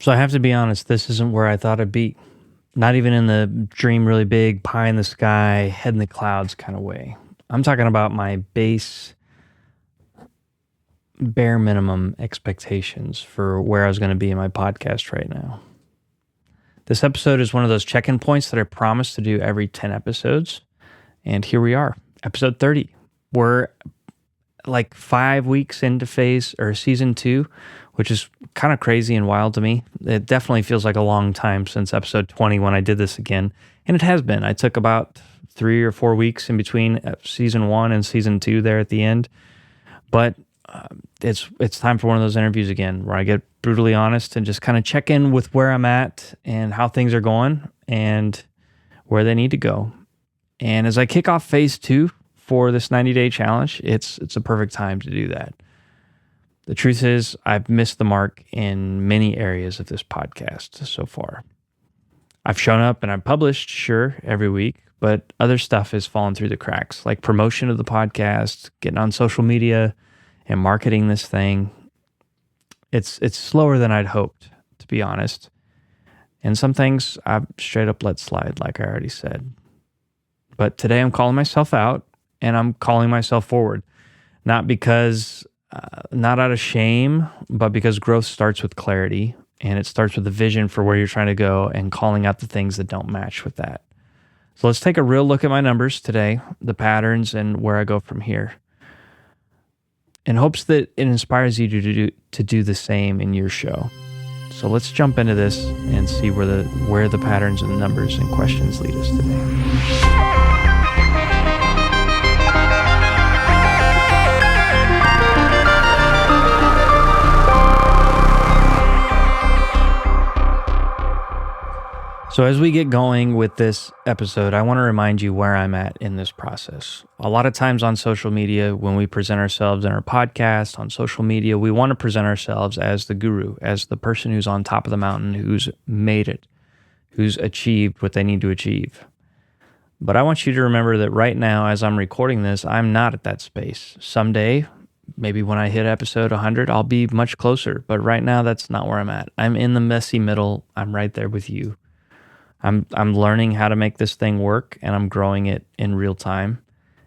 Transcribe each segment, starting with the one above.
So I have to be honest, this isn't where I thought I'd be. Not even in the dream really big, pie in the sky, head in the clouds kind of way. I'm talking about my base, bare minimum expectations for where I was going to be in my podcast right now. This episode is one of those check-in points that I promised to do every 10 episodes. And here we are, episode 30. We're like 5 weeks into season 2, which is kind of crazy and wild to me. It definitely feels like a long time since episode 20 when I did this again. And it has been. I took about 3 or 4 weeks in between season 1 and season 2 there at the end. But it's time for one of those interviews again where I get brutally honest and just kind of check in with where I'm at and how things are going and where they need to go. And as I kick off phase 2 for this 90-day challenge, it's a perfect time to do that. The truth is, I've missed the mark in many areas of this podcast so far. I've shown up and I've published, sure, every week, but other stuff has fallen through the cracks, like promotion of the podcast, getting on social media, and marketing this thing. It's slower than I'd hoped, to be honest. And some things I've straight up let slide, like I already said. But today I'm calling myself out, and I'm calling myself forward. Not out of shame, but because growth starts with clarity, and it starts with a vision for where you're trying to go and calling out the things that don't match with that. So let's take a real look at my numbers today, the patterns, and where I go from here, in hopes that it inspires you to do the same in your show. So let's jump into this and see where the patterns and the numbers and questions lead us today. So as we get going with this episode, I want to remind you where I'm at in this process. A lot of times on social media, when we present ourselves in our podcast, on social media, we want to present ourselves as the guru, as the person who's on top of the mountain, who's made it, who's achieved what they need to achieve. But I want you to remember that right now, as I'm recording this, I'm not at that space. Someday, maybe when I hit episode 100, I'll be much closer. But right now, that's not where I'm at. I'm in the messy middle. I'm right there with you. I'm learning how to make this thing work, and I'm growing it in real time.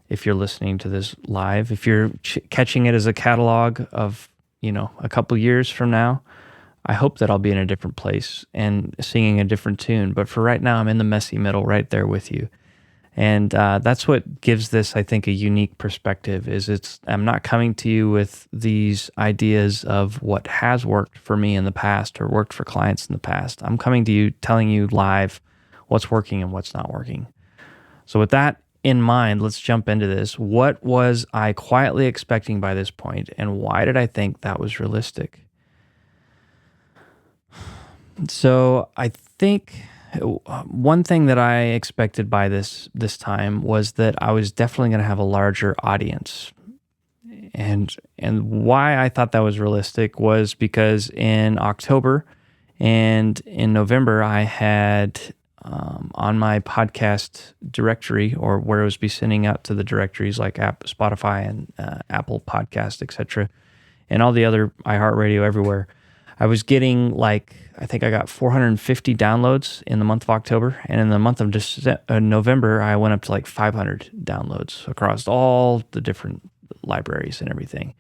If you're listening to this live, if you're catching it as a catalog of, a couple years from now, I hope that I'll be in a different place and singing a different tune. But for right now, I'm in the messy middle right there with you. And that's what gives this, I think, a unique perspective, is I'm not coming to you with these ideas of what has worked for me in the past or worked for clients in the past. I'm coming to you, telling you live what's working and what's not working. So with that in mind, let's jump into this. What was I quietly expecting by this point, and why did I think that was realistic? So I think one thing that I expected by this time was that I was definitely going to have a larger audience. And why I thought that was realistic was because in October and in November, I had on my podcast directory, or where it was be sending out to the directories like Spotify and Apple Podcast, etc., and all the other iHeartRadio everywhere, I was getting I think I got 450 downloads in the month of October, and in the month of November, I went up to 500 downloads across all the different libraries and everything.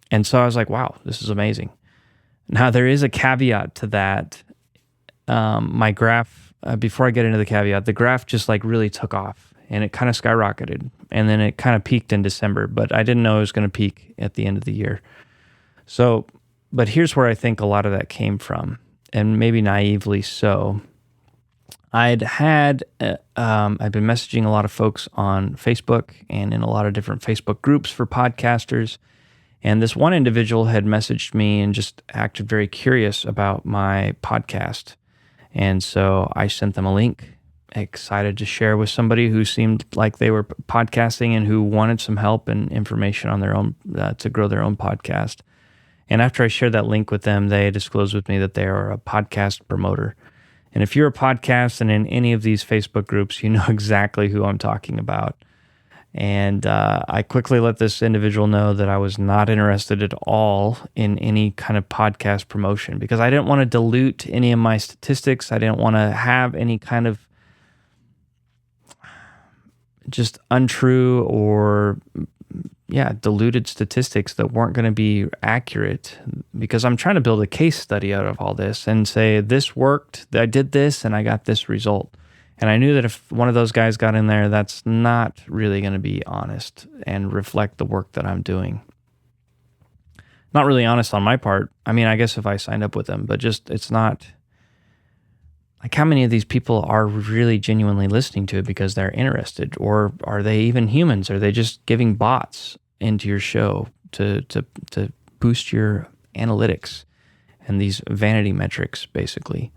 And so I was like, wow, this is amazing. Now, there is a caveat to that. My graph, before I get into the caveat, the graph just really took off, and it kind of skyrocketed, and then it kind of peaked in December, but I didn't know it was going to peak at the end of the year. So, but here's where I think a lot of that came from, and maybe naively so. I'd been messaging a lot of folks on Facebook and in a lot of different Facebook groups for podcasters. And this one individual had messaged me and just acted very curious about my podcast. And so I sent them a link, excited to share with somebody who seemed like they were podcasting and who wanted some help and information on their own, to grow their own podcast. And after I shared that link with them, they disclosed with me that they are a podcast promoter. And if you're a podcast and in any of these Facebook groups, you know exactly who I'm talking about. And I quickly let this individual know that I was not interested at all in any kind of podcast promotion because I didn't want to dilute any of my statistics. I didn't want to have any kind of just untrue or diluted statistics that weren't going to be accurate, because I'm trying to build a case study out of all this and say, this worked, I did this, and I got this result. And I knew that if one of those guys got in there, that's not really going to be honest and reflect the work that I'm doing. Not really honest on my part. I mean, I guess if I signed up with them, but just, it's not like, how many of these people are really genuinely listening to it because they're interested, or are they even humans? Are they just giving bots into your show to boost your analytics and these vanity metrics, basically?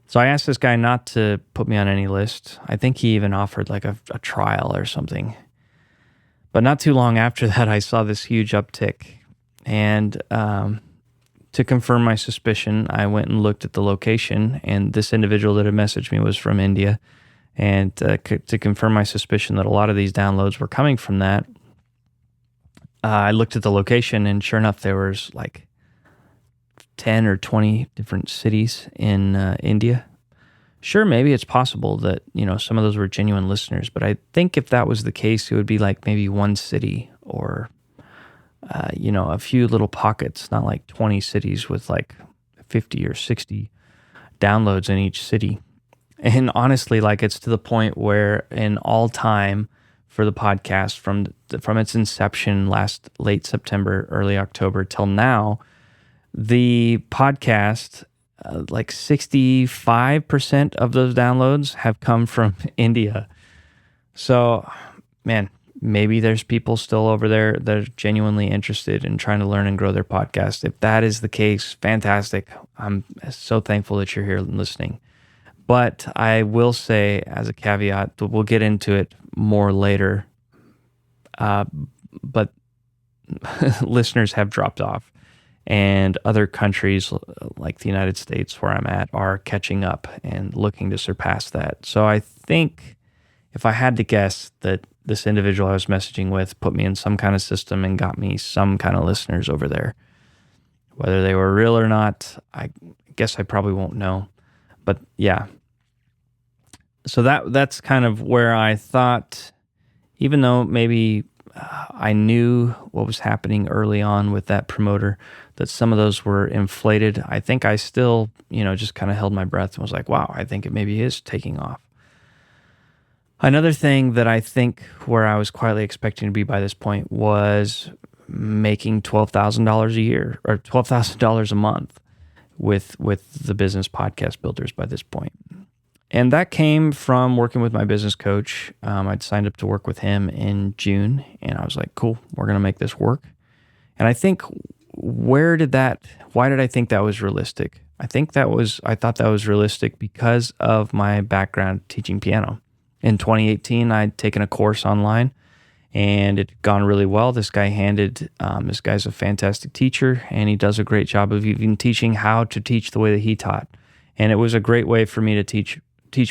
So I asked this guy not to put me on any list. I think he even offered like a trial or something. But not too long after that, I saw this huge uptick. And to confirm my suspicion, I went and looked at the location, and this individual that had messaged me was from India. And to confirm my suspicion that a lot of these downloads were coming from that, I looked at the location, and sure enough, there was like 10 or 20 different cities in India. Sure, maybe it's possible that, some of those were genuine listeners, but I think if that was the case, it would be like maybe one city or a few little pockets, not like 20 cities with like 50 or 60 downloads in each city. And honestly, like, it's to the point where in all time for the podcast, from its inception late September, early October till now, the podcast, like 65% of those downloads have come from India. So, man, maybe there's people still over there that are genuinely interested in trying to learn and grow their podcast. If that is the case, fantastic. I'm so thankful that you're here listening. But I will say, as a caveat, we'll get into it more later, but listeners have dropped off. And other countries like the United States, where I'm at, are catching up and looking to surpass that. So I think if I had to guess, that this individual I was messaging with put me in some kind of system and got me some kind of listeners over there. Whether they were real or not, I guess I probably won't know. But yeah. So that's kind of where I thought, even though maybe I knew what was happening early on with that promoter, that some of those were inflated, I think I still, just kind of held my breath and was like, wow, I think it maybe is taking off. Another thing that I think where I was quietly expecting to be by this point was making $12,000 a year or $12,000 a month with the business podcast builders by this point. And that came from working with my business coach. I'd signed up to work with him in June, and I was like, cool, we're going to make this work. And I think, why did I think that was realistic? I thought that was realistic because of my background teaching piano. In 2018, I'd taken a course online, and it had gone really well. This guy's a fantastic teacher, and he does a great job of even teaching how to teach the way that he taught. And it was a great way for me to teach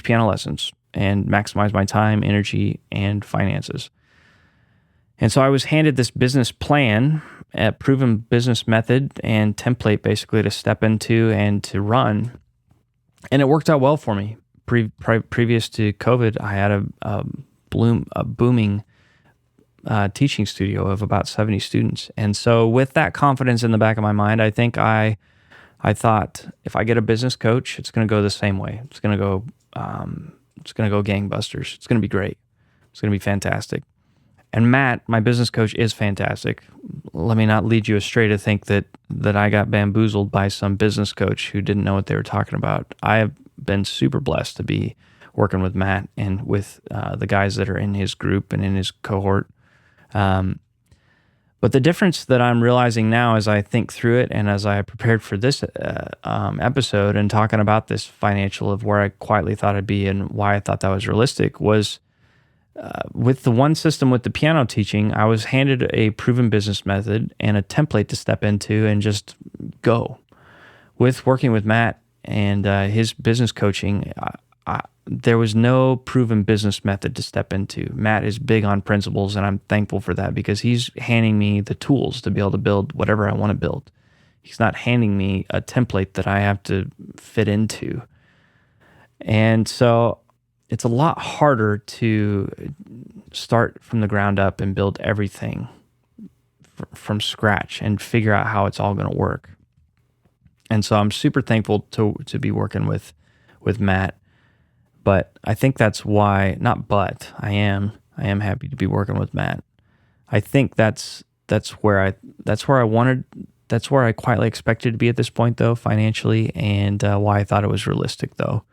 piano lessons and maximize my time, energy, and finances. And so I was handed this business plan, a proven business method and template, basically, to step into and to run. And it worked out well for me. Previous to COVID, I had a booming teaching studio of about 70 students. And so with that confidence in the back of my mind, I think I thought, if I get a business coach, it's going to go the same way. It's going to go gangbusters. It's going to be great. It's going to be fantastic. And Matt, my business coach, is fantastic. Let me not lead you astray to think that I got bamboozled by some business coach who didn't know what they were talking about. I have been super blessed to be working with Matt and with the guys that are in his group and in his cohort. But the difference that I'm realizing now as I think through it and as I prepared for this episode and talking about this financial of where I quietly thought I'd be and why I thought that was realistic was with the one system with the piano teaching, I was handed a proven business method and a template to step into and just go. With working with Matt and his business coaching, there was no proven business method to step into. Matt is big on principles, and I'm thankful for that because he's handing me the tools to be able to build whatever I want to build. He's not handing me a template that I have to fit into. And so it's a lot harder to start from the ground up and build everything from scratch and figure out how it's all going to work. And so I'm super thankful to be working with Matt. But I think that's why, I am happy to be working with Matt. I think that's where I quietly expected to be at this point though, financially, and why I thought it was realistic though.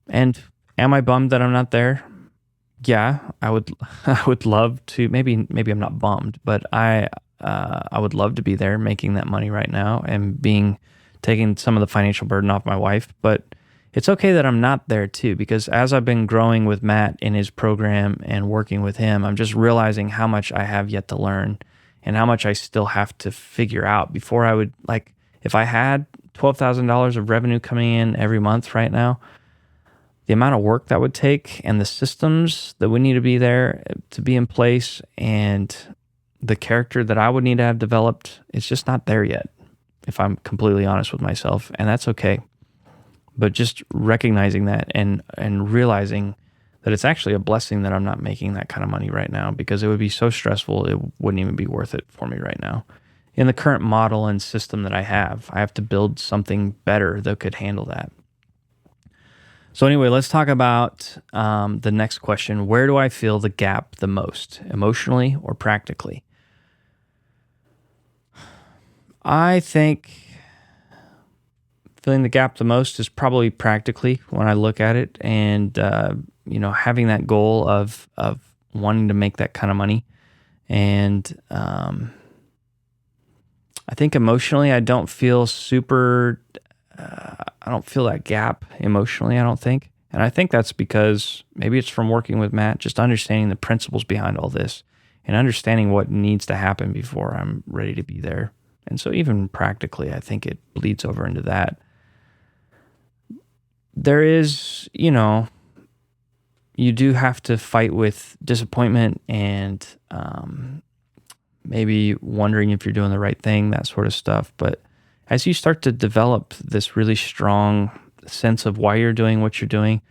And am I bummed that I'm not there? Yeah, I would love to. Maybe I'm not bummed, but I would love to be there making that money right now and taking some of the financial burden off my wife. But it's okay that I'm not there too, because as I've been growing with Matt in his program and working with him, I'm just realizing how much I have yet to learn and how much I still have to figure out before I would, like, if I had $12,000 of revenue coming in every month right now, the amount of work that would take and the systems that would need to be there to be in place and the character that I would need to have developed, it's just not there yet, if I'm completely honest with myself. And that's okay. But just recognizing that and realizing that it's actually a blessing that I'm not making that kind of money right now, because it would be so stressful, it wouldn't even be worth it for me right now. In the current model and system that I have to build something better that could handle that. So anyway, let's talk about the next question. Where do I feel the gap the most, emotionally or practically? I think feeling the gap the most is probably practically when I look at it, and having that goal of wanting to make that kind of money. And I think emotionally, I don't feel I don't feel that gap emotionally, I don't think. And I think that's because maybe it's from working with Matt, just understanding the principles behind all this and understanding what needs to happen before I'm ready to be there. And so even practically, I think it bleeds over into that. There is, you do have to fight with disappointment and maybe wondering if you're doing the right thing, that sort of stuff. But as you start to develop this really strong sense of why you're doing what you're doing,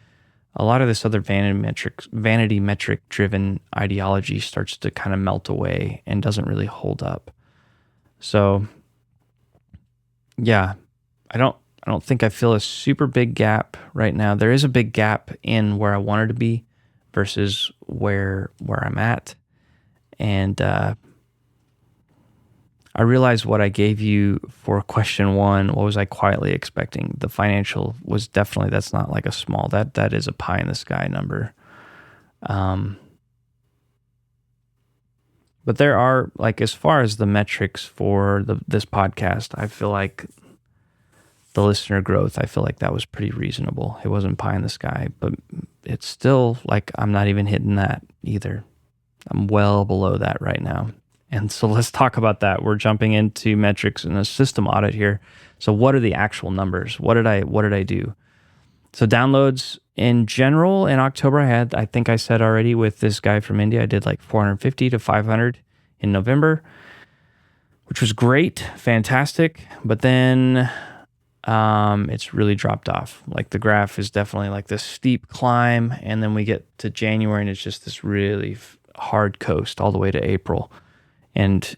a lot of this other vanity metric driven ideology starts to kind of melt away and doesn't really hold up. So yeah, I don't think I feel a super big gap right now. There is a big gap in where I wanted to be versus where I'm at. And I realized what I gave you for question 1. What was I quietly expecting? The financial was definitely, that's not like a small, that is a pie in the sky number. But there are, like, as far as the metrics for this podcast, I feel like the listener growth, I feel like that was pretty reasonable. It wasn't pie in the sky, but it's still like I'm not even hitting that either. I'm well below that right now. And so let's talk about that. We're jumping into metrics and a system audit here. So what are the actual numbers? What did I do? So downloads in general in October, I think I said already with this guy from India, I did like 450 to 500 in November, which was great, fantastic. But then it's really dropped off. Like the graph is definitely like this steep climb. And then we get to January and it's just this really hard coast all the way to April. And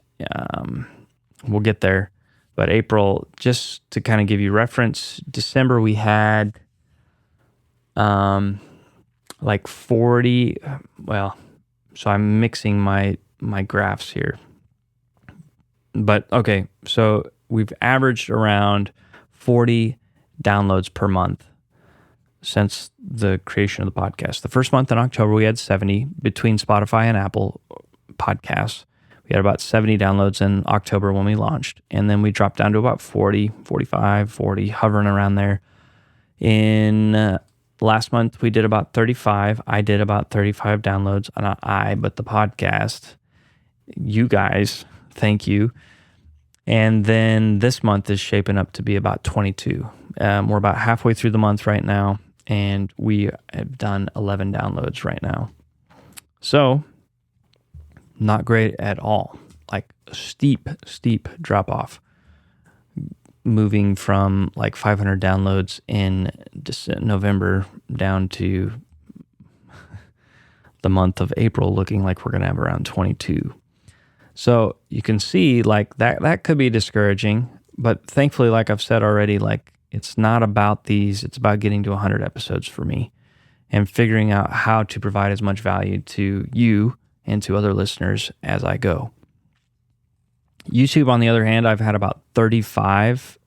we'll get there. But April, just to kind of give you reference, December we had like 40. Well, so I'm mixing my graphs here. But okay, so we've averaged around 40 downloads per month since the creation of the podcast. The first month in October, we had 70 between Spotify and Apple Podcasts. We had about 70 downloads in October when we launched, and then we dropped down to about 40, 45, 40, hovering around there. In last month, we did about 35. I did about 35 downloads. Not I, but the podcast. You guys, thank you. And then this month is shaping up to be about 22. We're about halfway through the month right now, and we have done 11 downloads right now. So, not great at all. Like a steep drop off. Moving from like 500 downloads in November down to the month of April looking like we're going to have around 22. So you can see like that could be discouraging, but thankfully, like I've said already, like it's not about these, it's about getting to 100 episodes for me and figuring out how to provide as much value to you and to other listeners as I go. YouTube, on the other hand, I've had about 35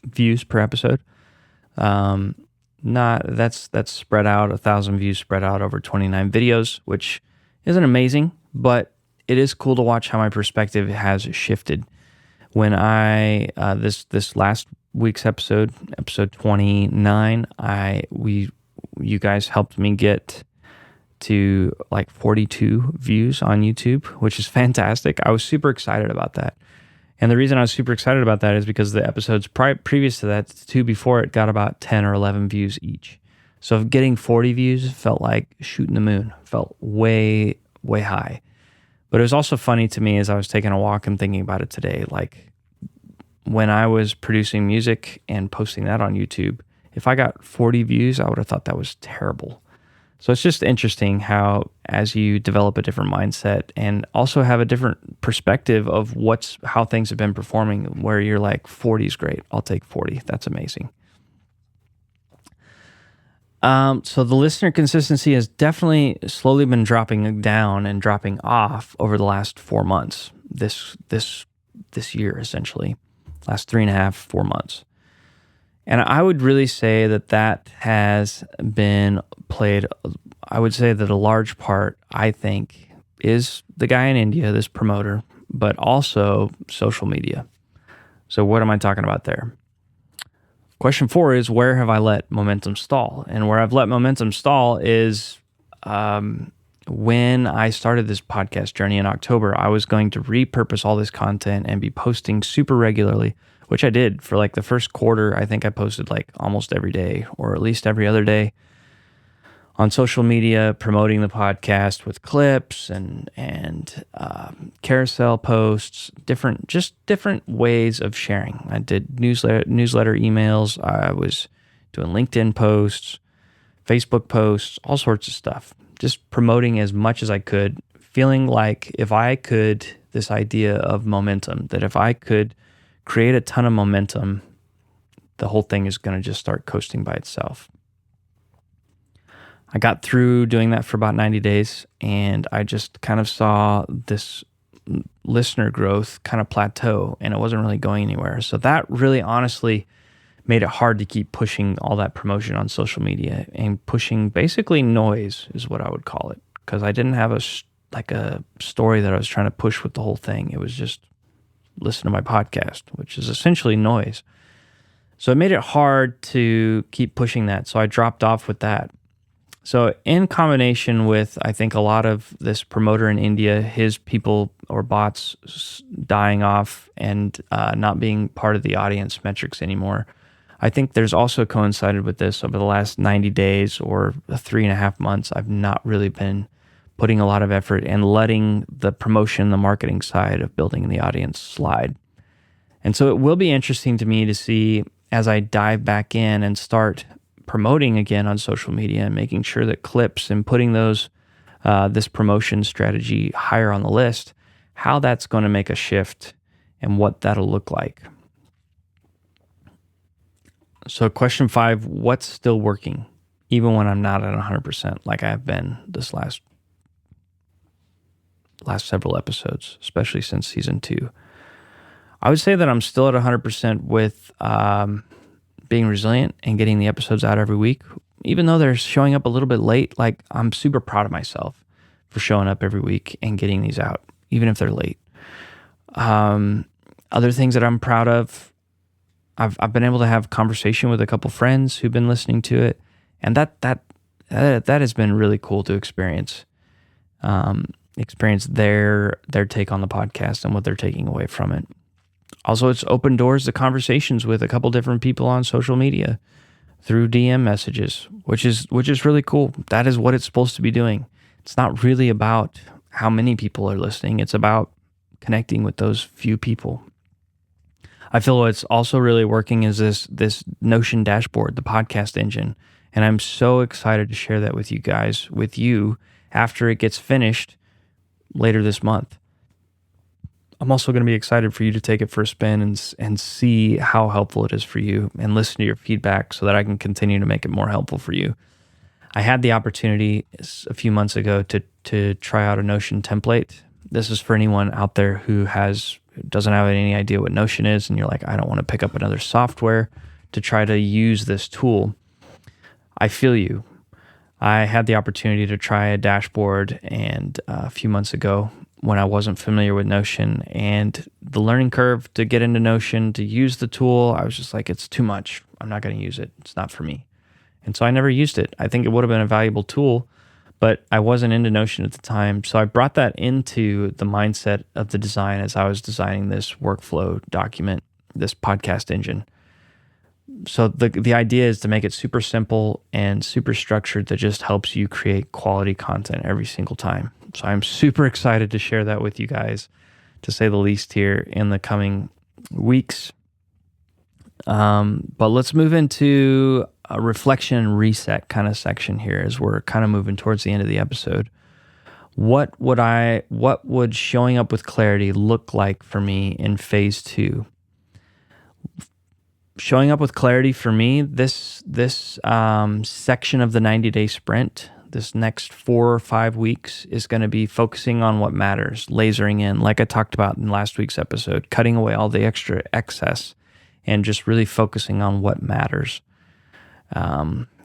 views per episode. That's spread out, 1,000 views spread out over 29 videos, which isn't amazing, but it is cool to watch how my perspective has shifted. When I this last week's episode 29, you guys helped me get to like 42 views on YouTube, which is fantastic. I was super excited about that. And the reason I was super excited about that is because the episodes previous to that, the two before it, got about 10 or 11 views each. So getting 40 views felt like shooting the moon, felt way, way high. But it was also funny to me as I was taking a walk and thinking about it today, like when I was producing music and posting that on YouTube, if I got 40 views, I would have thought that was terrible. So it's just interesting how as you develop a different mindset and also have a different perspective of how things have been performing, where you're like 40 is great. I'll take 40. That's amazing. So the listener consistency has definitely slowly been dropping down and dropping off over the last 4 months. This year, essentially, last 3.5, 4 months. And I would really say that has been played, I would say that a large part, I think, is the guy in India, this promoter, but also social media. So what am I talking about there? Question 4 is, where have I let momentum stall? And where I've let momentum stall is when I started this podcast journey in October, I was going to repurpose all this content and be posting super regularly, which I did for like the first quarter. I think I posted like almost every day or at least every other day on social media, promoting the podcast with clips and carousel posts, different ways of sharing. I did newsletter emails. I was doing LinkedIn posts, Facebook posts, all sorts of stuff. Just promoting as much as I could, feeling like this idea of momentum, that if I could create a ton of momentum, the whole thing is going to just start coasting by itself. I got through doing that for about 90 days, and I just kind of saw this listener growth kind of plateau, and it wasn't really going anywhere. So that really honestly made it hard to keep pushing all that promotion on social media and pushing basically noise is what I would call it, because I didn't have a story that I was trying to push with the whole thing. It was just listen to my podcast, which is essentially noise. So it made it hard to keep pushing that. So I dropped off with that. So in combination with, I think, a lot of this promoter in India, his people or bots dying off and not being part of the audience metrics anymore, I think there's also coincided with this over the last 90 days or 3.5 months. I've not really been putting a lot of effort and letting the promotion, the marketing side of building the audience slide. And so it will be interesting to me to see as I dive back in and start promoting again on social media and making sure that clips and putting those this promotion strategy higher on the list, how that's going to make a shift and what that'll look like. So question 5, what's still working even when I'm not at 100% like I've been this last several episodes, especially since season 2? I would say that I'm still at 100% with being resilient and getting the episodes out every week, even though they're showing up a little bit late. Like, I'm super proud of myself for showing up every week and getting these out, even if they're late. Other things that I'm proud of, I've been able to have conversation with a couple friends who've been listening to it, and that has been really cool to experience. Experience their take on the podcast and what they're taking away from it. Also, it's opened doors to conversations with a couple different people on social media through DM messages, which is really cool. That is what it's supposed to be doing. It's not really about how many people are listening. It's about connecting with those few people. I feel what's also really working is this Notion dashboard, the podcast engine. And I'm so excited to share that with you guys, with you, after it gets finished later this month. I'm also going to be excited for you to take it for a spin and see how helpful it is for you and listen to your feedback so that I can continue to make it more helpful for you. I had the opportunity a few months ago to try out a Notion template. This is for anyone out there who doesn't have any idea what Notion is, and you're like, I don't want to pick up another software to try to use this tool. I feel you. I had the opportunity to try a dashboard and a few months ago when I wasn't familiar with Notion, and the learning curve to get into Notion, to use the tool, I was just like, it's too much. I'm not going to use it. It's not for me. And so I never used it. I think it would have been a valuable tool, but I wasn't into Notion at the time. So I brought that into the mindset of the design as I was designing this workflow document, this podcast engine. So the idea is to make it super simple and super structured that just helps you create quality content every single time. So I'm super excited to share that with you guys, to say the least, here in the coming weeks. But let's move into a reflection and reset kind of section here as we're kind of moving towards the end of the episode. What would showing up with clarity look like for me in phase 2? Showing up with clarity for me, this section of the 90-day sprint, this next 4 or 5 weeks, is going to be focusing on what matters, lasering in, like I talked about in last week's episode, cutting away all the extra excess and just really focusing on what matters.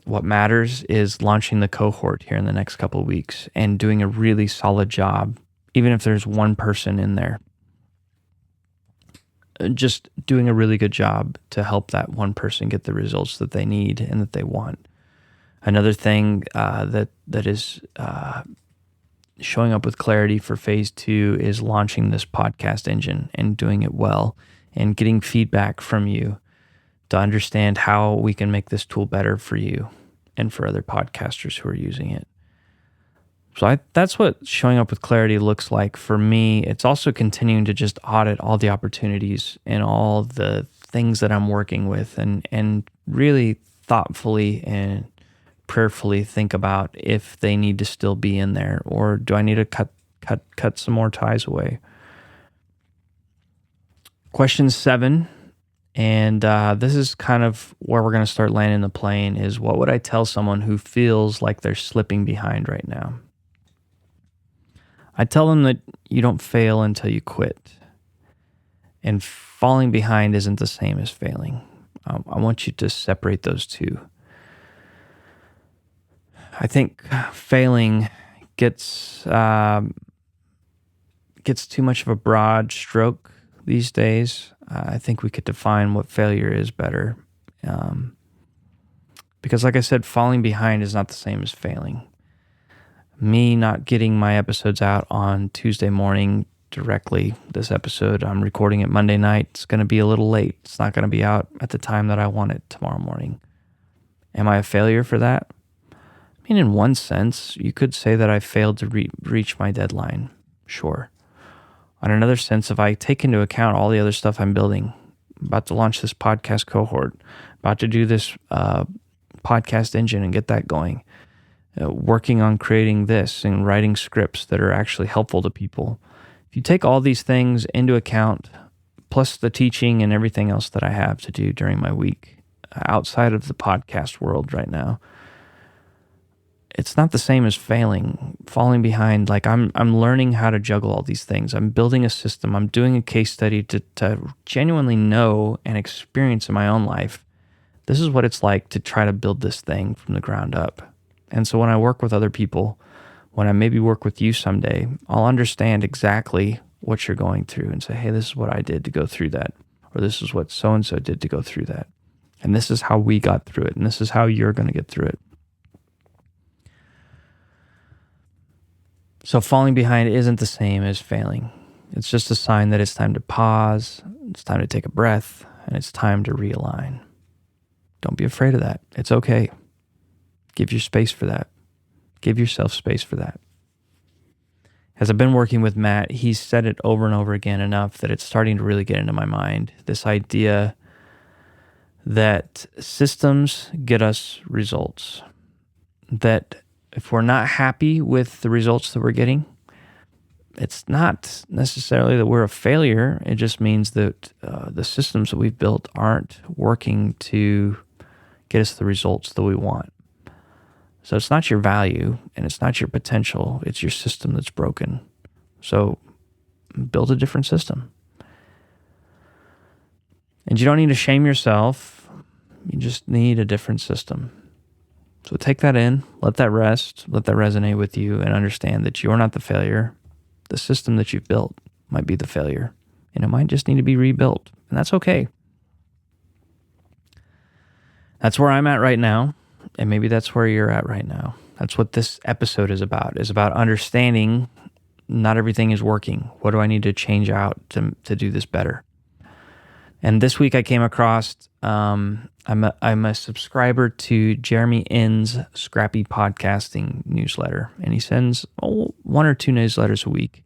What matters is launching the cohort here in the next couple of weeks and doing a really solid job, even if there's one person in there. Just doing a really good job to help that one person get the results that they need and that they want. Another thing that is showing up with clarity for phase 2 is launching this podcast engine and doing it well and getting feedback from you to understand how we can make this tool better for you and for other podcasters who are using it. So that's what showing up with clarity looks like for me. It's also continuing to just audit all the opportunities and all the things that I'm working with and really thoughtfully and prayerfully think about if they need to still be in there, or do I need to cut some more ties away. Question 7, and this is kind of where we're going to start landing the plane, is what would I tell someone who feels like they're slipping behind right now? I tell them that you don't fail until you quit. And falling behind isn't the same as failing. I want you to separate those two. I think failing gets too much of a broad stroke these days. I think we could define what failure is better. Because like I said, falling behind is not the same as failing. Me not getting my episodes out on Tuesday morning directly, this episode, I'm recording it Monday night. It's going to be a little late. It's not going to be out at the time that I want it tomorrow morning. Am I a failure for that? I mean, in one sense, you could say that I failed to reach my deadline. Sure. On another sense, if I take into account all the other stuff I'm building, about to launch this podcast cohort, about to do this podcast engine and get that going, working on creating this and writing scripts that are actually helpful to people. If you take all these things into account, plus the teaching and everything else that I have to do during my week outside of the podcast world right now, it's not the same as falling behind. Like I'm learning how to juggle all these things. I'm building a system. I'm doing a case study to genuinely know and experience in my own life. This is what it's like to try to build this thing from the ground up. And so when I work with other people, when I maybe work with you someday, I'll understand exactly what you're going through and say, hey, this is what I did to go through that. Or this is what so-and-so did to go through that. And this is how we got through it. And this is how you're going to get through it. So falling behind isn't the same as failing. It's just a sign that it's time to pause, it's time to take a breath, and it's time to realign. Don't be afraid of that. It's okay. Give your space for that. Give yourself space for that. As I've been working with Matt, he's said it over and over again enough that it's starting to really get into my mind. This idea that systems get us results. That if we're not happy with the results that we're getting, it's not necessarily that we're a failure. It just means that the systems that we've built aren't working to get us the results that we want. So it's not your value and it's not your potential. It's your system that's broken. So build a different system. And you don't need to shame yourself. You just need a different system. So take that in, let that rest, let that resonate with you, and understand that you're not the failure. The system that you've built might be the failure, and it might just need to be rebuilt, and that's okay. That's where I'm at right now, and maybe that's where you're at right now. That's what this episode is about understanding not everything is working. What do I need to change out to do this better? And this week I came across, I'm a subscriber to Jeremy Enns' Scrappy Podcasting newsletter, and he sends 1 or 2 newsletters a week.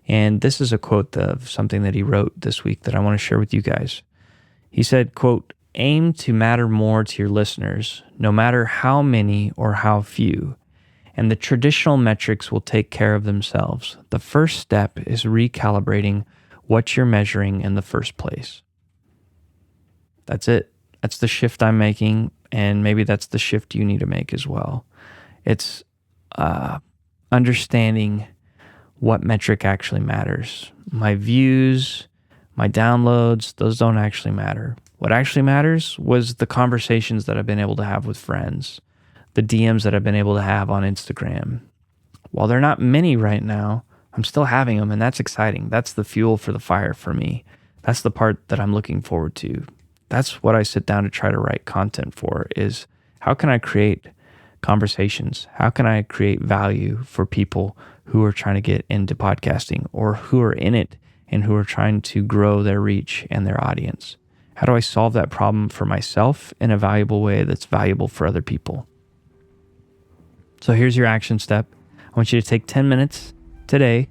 And this is a quote of something that he wrote this week that I want to share with you guys. He said, quote, "Aim to matter more to your listeners, no matter how many or how few, and the traditional metrics will take care of themselves. The first step is recalibrating what you're measuring in the first place." That's it. That's the shift I'm making, and maybe that's the shift you need to make as well. It's understanding what metric actually matters. My views, my downloads, those don't actually matter. What actually matters was the conversations that I've been able to have with friends, the DMs that I've been able to have on Instagram. While they're not many right now, I'm still having them, and that's exciting. That's the fuel for the fire for me. That's the part that I'm looking forward to. That's what I sit down to try to write content for, is how can I create conversations? How can I create value for people who are trying to get into podcasting or who are in it and who are trying to grow their reach and their audience? How do I solve that problem for myself in a valuable way that's valuable for other people? So here's your action step. I want you to take 10 minutes today,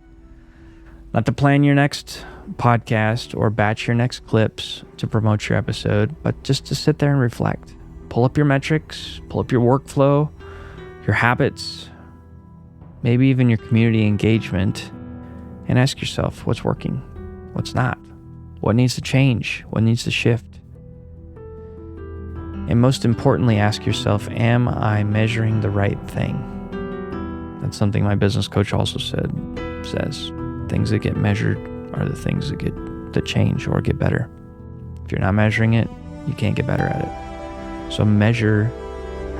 not to plan your next podcast or batch your next clips to promote your episode, but just to sit there and reflect. Pull up your metrics, pull up your workflow, your habits, maybe even your community engagement, and ask yourself what's working, what's not, what needs to change, what needs to shift. And most importantly, ask yourself, am I measuring the right thing? That's something my business coach also says. Things that get measured are the things that change or get better. If you're not measuring it, you can't get better at it. So measure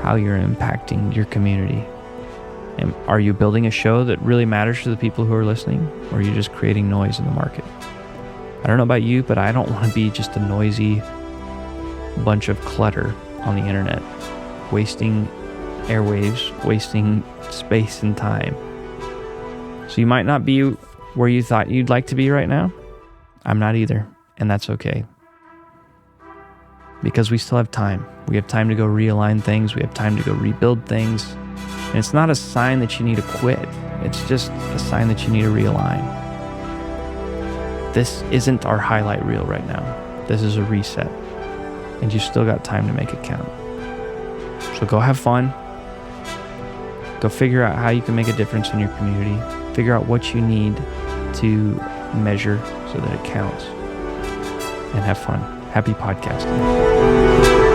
how you're impacting your community. And are you building a show that really matters to the people who are listening, or are you just creating noise in the market? I don't know about you, but I don't want to be just a noisy bunch of clutter on the internet, wasting airwaves, wasting space and time. So you might not be where you thought you'd like to be right now. I'm not either, and that's okay. Because we still have time. We have time to go realign things. We have time to go rebuild things. And it's not a sign that you need to quit. It's just a sign that you need to realign. This isn't our highlight reel right now. This is a reset. And you still got time to make it count. So go have fun. Go figure out how you can make a difference in your community. Figure out what you need to measure so that it counts. And have fun. Happy podcasting.